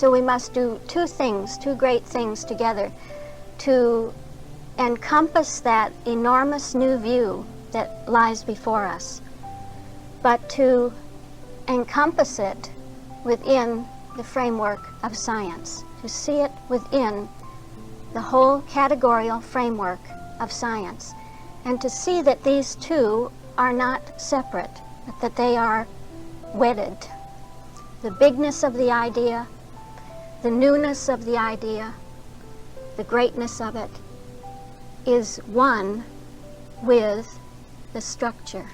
So we must do two things, two great things together, to encompass that enormous new view that lies before us, but to encompass it within the framework of science, to see it within the whole categorical framework of science, and to see that these two are not separate, but that they are wedded. The bigness of the idea, the newness of the idea, the greatness of it is one with the structure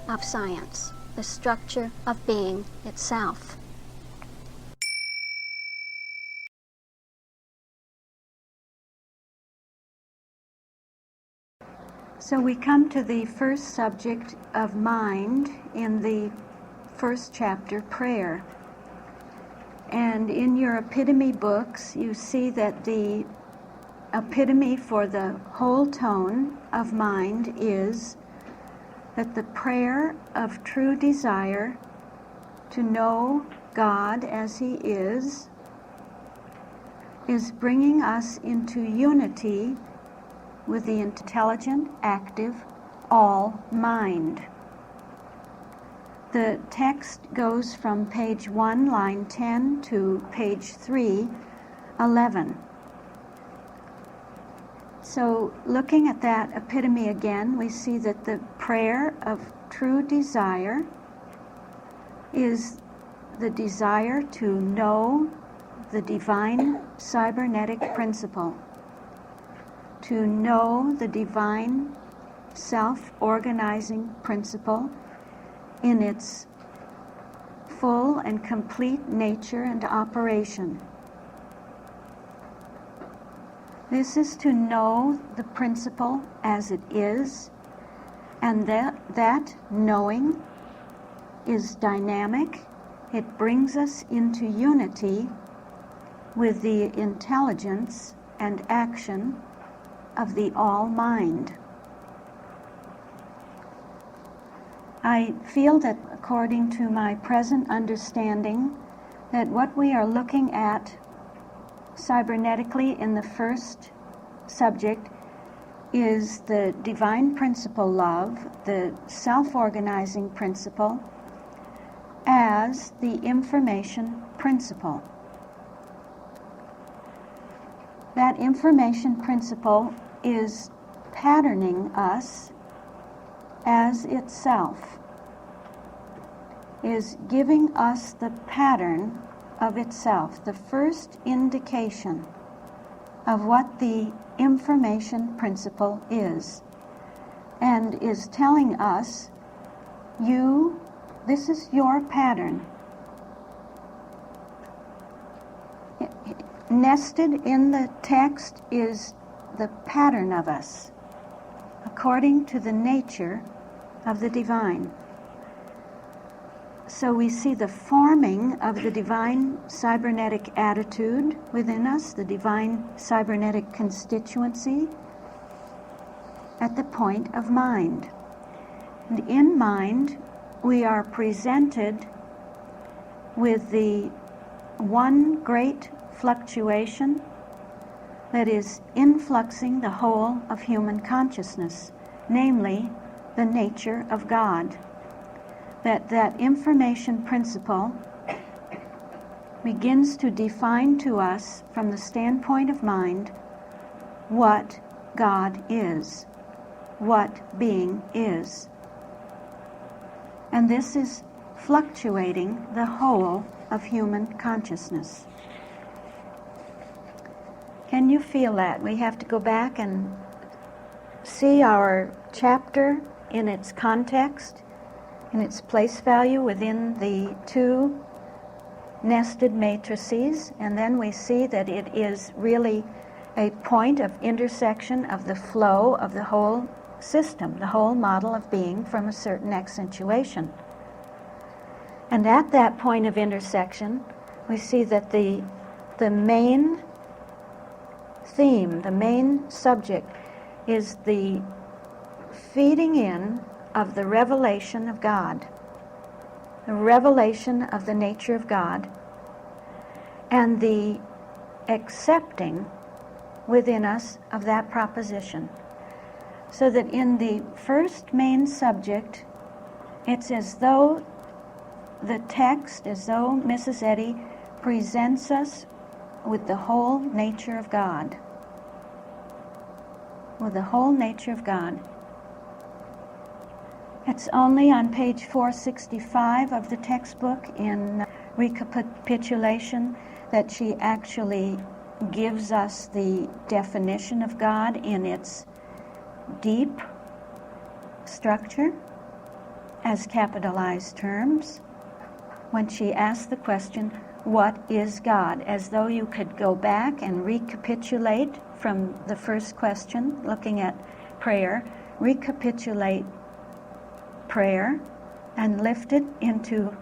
of science, the structure of being itself. So we come to the first subject of mind in the first chapter, prayer. And in your epitome books, you see that the epitome for the whole tone of mind is that the prayer of true desire to know God as He is bringing us into unity with the intelligent, active, all mind. The text goes from page 1, line 10 to page 3, 11. So looking at that epitome again, we see that the prayer of true desire is the desire to know the divine cybernetic principle, to know the divine self-organizing principle in its full and complete nature and operation. This is to know the principle as it is, and that knowing is dynamic. It brings us into unity with the intelligence and action of the all-mind. I feel that according to my present understanding, that what we are looking at cybernetically in the first subject is the divine principle love, the self-organizing principle, as the information principle. That information principle is patterning us as itself, is giving us the pattern of itself, the first indication of what the information principle is, and is telling us, this is your pattern. Nested in the text is the pattern of us, according to the nature of the divine. So we see the forming of the divine cybernetic attitude within us, the divine cybernetic constituency, at the point of mind. And in mind, we are presented with the one great fluctuation that is influxing the whole of human consciousness, namely the nature of God. That information principle begins to define to us from the standpoint of mind what God is, what being is. And this is fluctuating the whole of human consciousness. Can you feel that? We have to go back and see our chapter in its context, in its place value within the two nested matrices, and then we see that it is really a point of intersection of the flow of the whole system, the whole model of being from a certain accentuation. And at that point of intersection, we see that the main theme, the main subject, is the feeding in of the revelation of God, the revelation of the nature of God, and the accepting within us of that proposition. So that in the first main subject, it's as though the text, as though Mrs. Eddy presents us with the whole nature of God. With the whole nature of God. It's only on page 465 of the textbook in recapitulation that she actually gives us the definition of God in its deep structure as capitalized terms. When she asks the question, what is God? As though you could go back and recapitulate from the first question, looking at prayer, recapitulate prayer and lift it into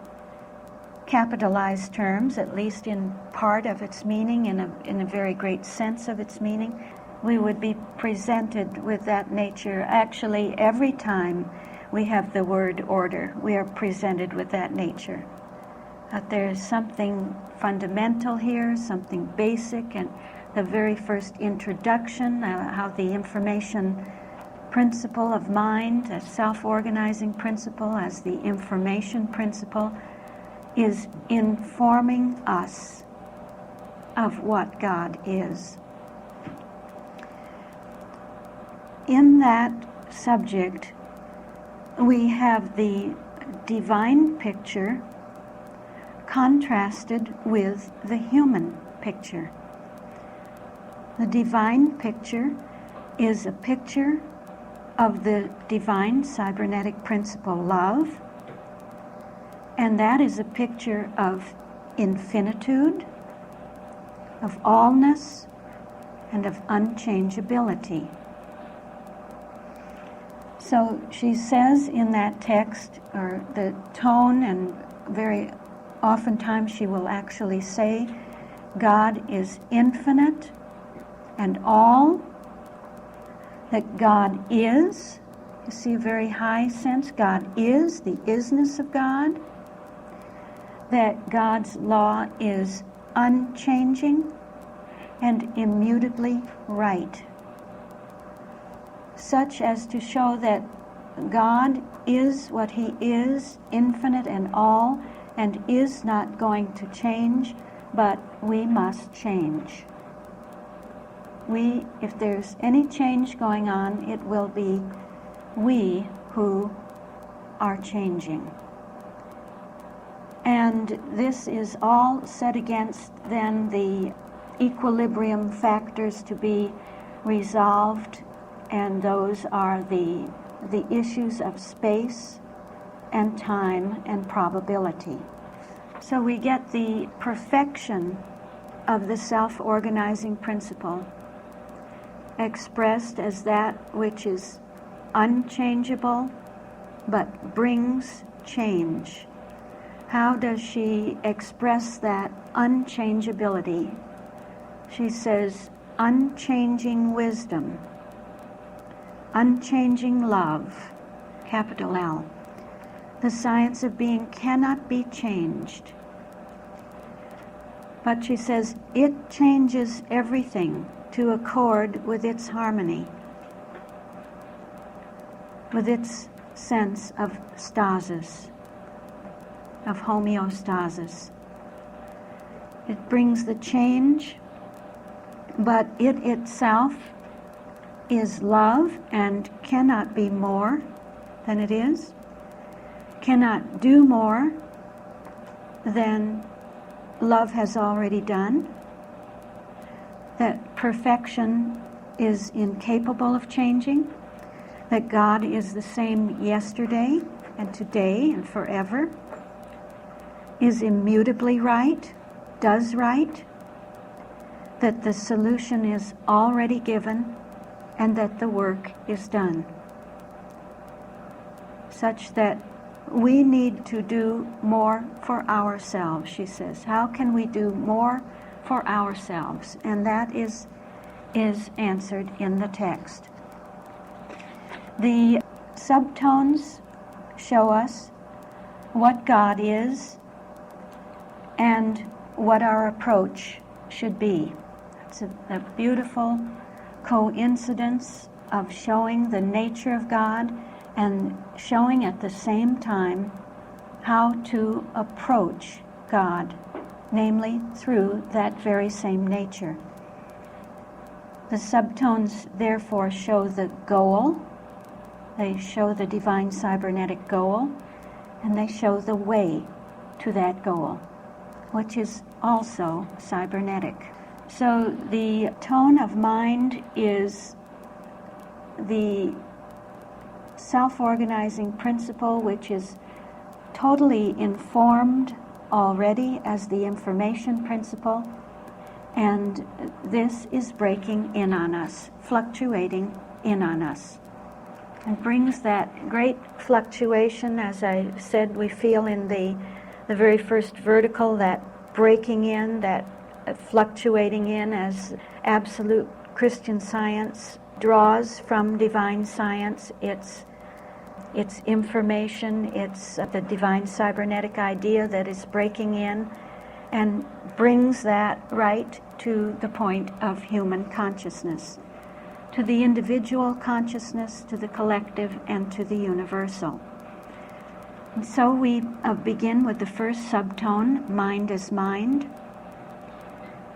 capitalized terms, at least in part of its meaning, in a very great sense of its meaning, we would be presented with that nature. Actually, every time we have the word order, we are presented with that nature. That there's something fundamental here, something basic, and the very first introduction, how the information principle of mind, a self-organizing principle as the information principle, is informing us of what God is. In that subject, we have the divine picture contrasted with the human picture. The divine picture is a picture of the divine cybernetic principle, love, and that is a picture of infinitude, of allness, and of unchangeability. So she says in that text, or the tone, and very oftentimes she will actually say, God is infinite and all, that God is. You see a very high sense. God is, the isness of God. That God's law is unchanging and immutably right, such as to show that God is what He is, infinite and all, and is not going to change, but we must change. If there's any change going on, it will be we who are changing. And this is all set against then the equilibrium factors to be resolved, and those are the issues of space and time and probability. So we get the perfection of the self-organizing principle expressed as that which is unchangeable but brings change. How does she express that unchangeability? She says, unchanging wisdom, unchanging love, capital L. The science of being cannot be changed. But she says, it changes everything to accord with its harmony, with its sense of stasis, of homeostasis. It brings the change, but it itself is love and cannot be more than it is, cannot do more than love has already done, that perfection is incapable of changing, that God is the same yesterday and today and forever, is immutably right, does right, that the solution is already given, and that the work is done, such that we need to do more for ourselves, she says. How can we do more for ourselves? And that is answered in the text. The subtones show us what God is and what our approach should be. It's a beautiful coincidence of showing the nature of God and showing at the same time how to approach God, namely through that very same nature. The subtones therefore show the goal, they show the divine cybernetic goal, and they show the way to that goal, which is also cybernetic. So the tone of mind is the self-organizing principle, which is totally informed already as the information principle, and this is breaking in on us, fluctuating in on us, and brings that great fluctuation, as I said, we feel in the very first vertical, that breaking in, that fluctuating in, as absolute Christian science draws from divine science. It's information, it's the divine cybernetic idea that is breaking in and brings that right to the point of human consciousness, to the individual consciousness, to the collective, and to the universal. And so we begin with the first subtone, mind is mind,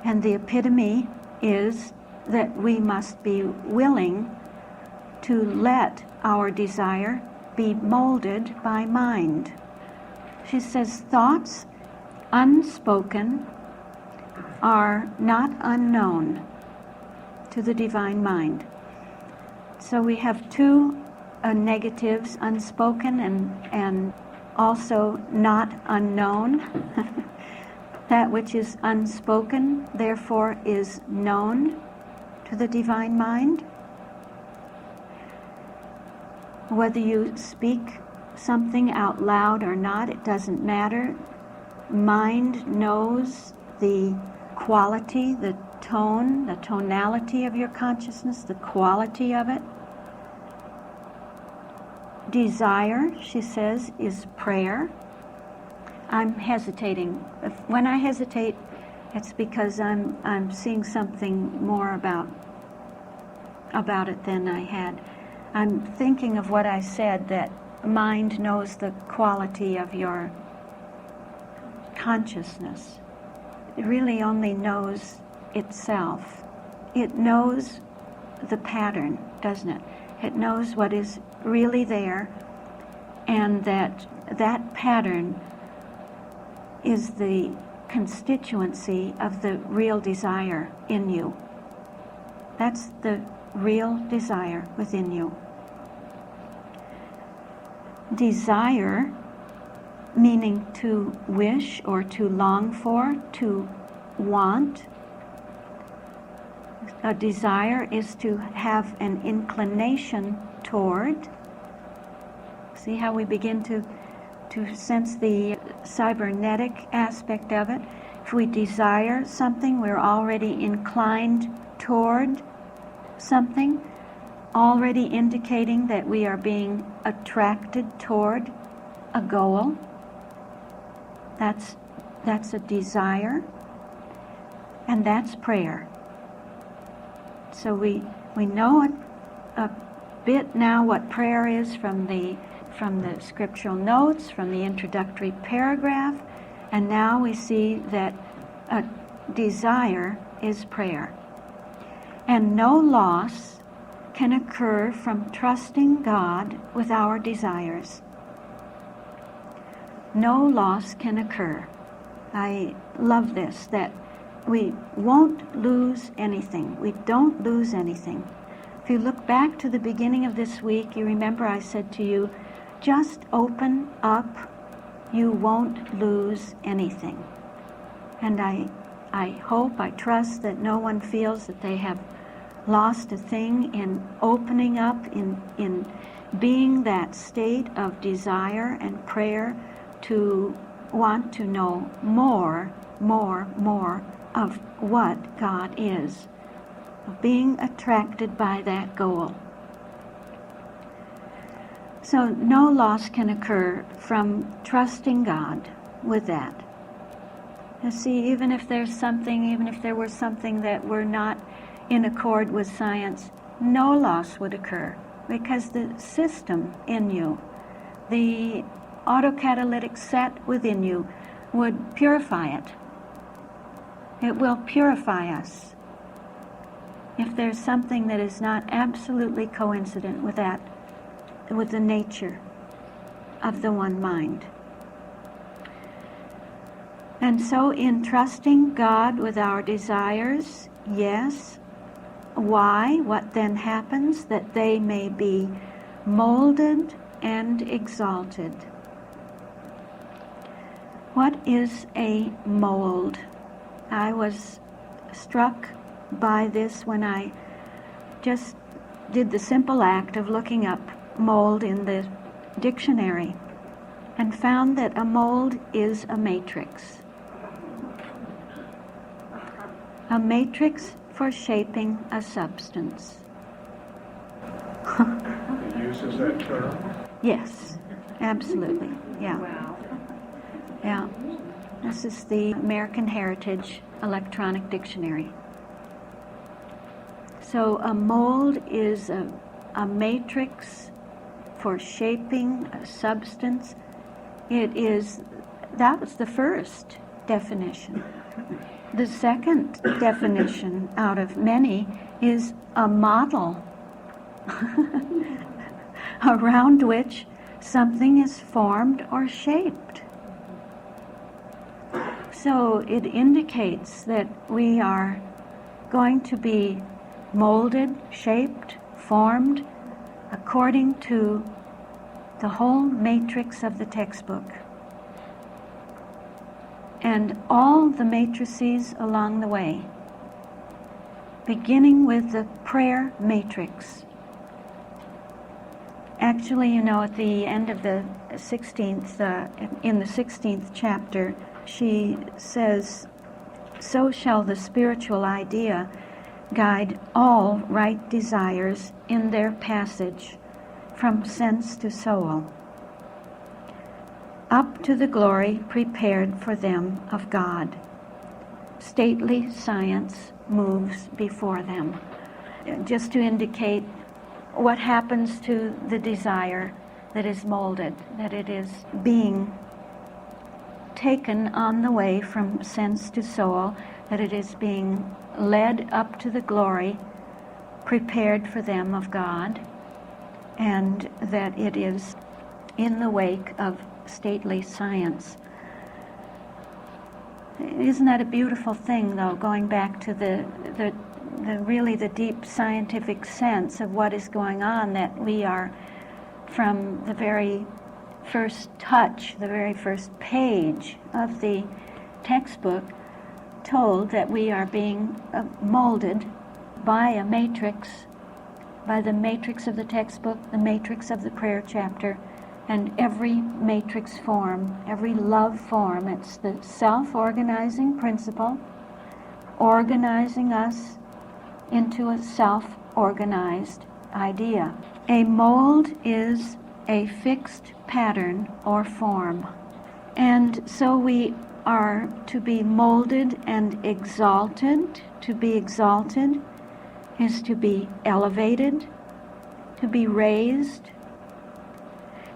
and the epitome is that we must be willing to let our desire be molded by mind. She says, thoughts unspoken are not unknown to the divine mind. So we have two negatives, unspoken and also not unknown. That which is unspoken, therefore, is known to the divine mind. Whether you speak something out loud or not, it doesn't matter. Mind knows the quality, the tone, the tonality of your consciousness, the quality of it. Desire, she says, is prayer. I'm hesitating. When I hesitate, it's because I'm seeing something more about it than I had. I'm thinking of what I said, that mind knows the quality of your consciousness. It really only knows itself. It knows the pattern, doesn't it? It knows what is really there, and that pattern is the constituency of the real desire in you. That's the real desire within you. Desire, meaning to wish or to long for, to want. A desire is to have an inclination toward. See how we begin to sense the cybernetic aspect of it? If we desire something, we're already inclined toward something, already indicating that we are being attracted toward a goal. That's a desire, and that's prayer. So we know a bit now what prayer is from the scriptural notes, from the introductory paragraph, and now we see that a desire is prayer. And no loss can occur from trusting God with our desires. No loss can occur. I love this, that we won't lose anything. We don't lose anything. If you look back to the beginning of this week, you remember I said to you, just open up, you won't lose anything. And I hope, I trust that no one feels that they have lost a thing in opening up, in being that state of desire and prayer to want to know more of what God is, of being attracted by that goal. So no loss can occur from trusting God with that. You see, even if there were something that were not in accord with science, no loss would occur, because the system in you, the autocatalytic set within you, would purify it. It will purify us if there's something that is not absolutely coincident with that, with the nature of the one mind. And so in trusting God with our desires, yes. Why? What then happens? That they may be molded and exalted. What is a mold? I was struck by this when I just did the simple act of looking up mold in the dictionary and found that a mold is a matrix. A matrix for shaping a substance. It uses that term? Yes, absolutely. Yeah. Wow. Yeah. This is the American Heritage Electronic Dictionary. So a mold is a matrix for shaping a substance. That was the first definition. The second definition out of many is a model around which something is formed or shaped. So it indicates that we are going to be molded, shaped, formed according to the whole matrix of the textbook. And all the matrices along the way, beginning with the prayer matrix. Actually, at the end of the 16th, in the 16th chapter, she says, "So shall the spiritual idea guide all right desires in their passage from sense to soul, up to the glory prepared for them of God. Stately science moves before them." Just to indicate what happens to the desire that is molded, that it is being taken on the way from sense to soul, that it is being led up to the glory prepared for them of God, and that it is in the wake of stately science. Isn't that a beautiful thing, though, going back to the really the deep scientific sense of what is going on, that we are, from the very first touch, the very first page of the textbook, told that we are being molded by a matrix, by the matrix of the textbook, the matrix of the prayer chapter, and every matrix form, every love form. It's the self-organizing principle organizing us into a self-organized idea. A mold is a fixed pattern or form. And so we are to be molded and exalted. To be exalted is to be elevated, to be raised,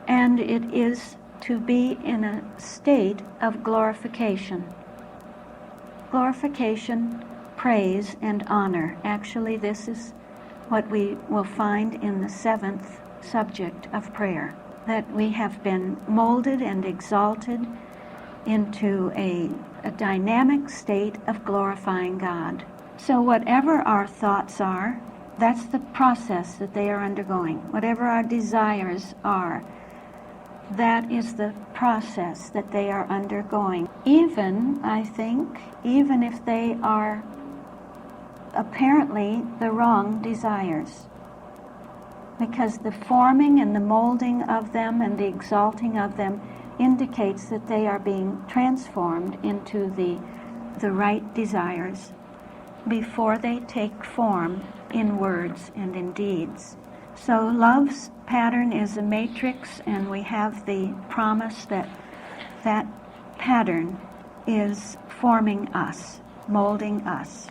and it is to be in a state of glorification. Glorification, praise, and honor. Actually, this is what we will find in the 7th subject of prayer, that we have been molded and exalted into a dynamic state of glorifying God. So whatever our thoughts are, that's the process that they are undergoing. Whatever our desires are, that is the process that they are undergoing. Even, I think, even if they are apparently the wrong desires. Because the forming and the molding of them and the exalting of them indicates that they are being transformed into the right desires before they take form in words and in deeds. So love's pattern is a matrix, and we have the promise that that pattern is forming us, molding us.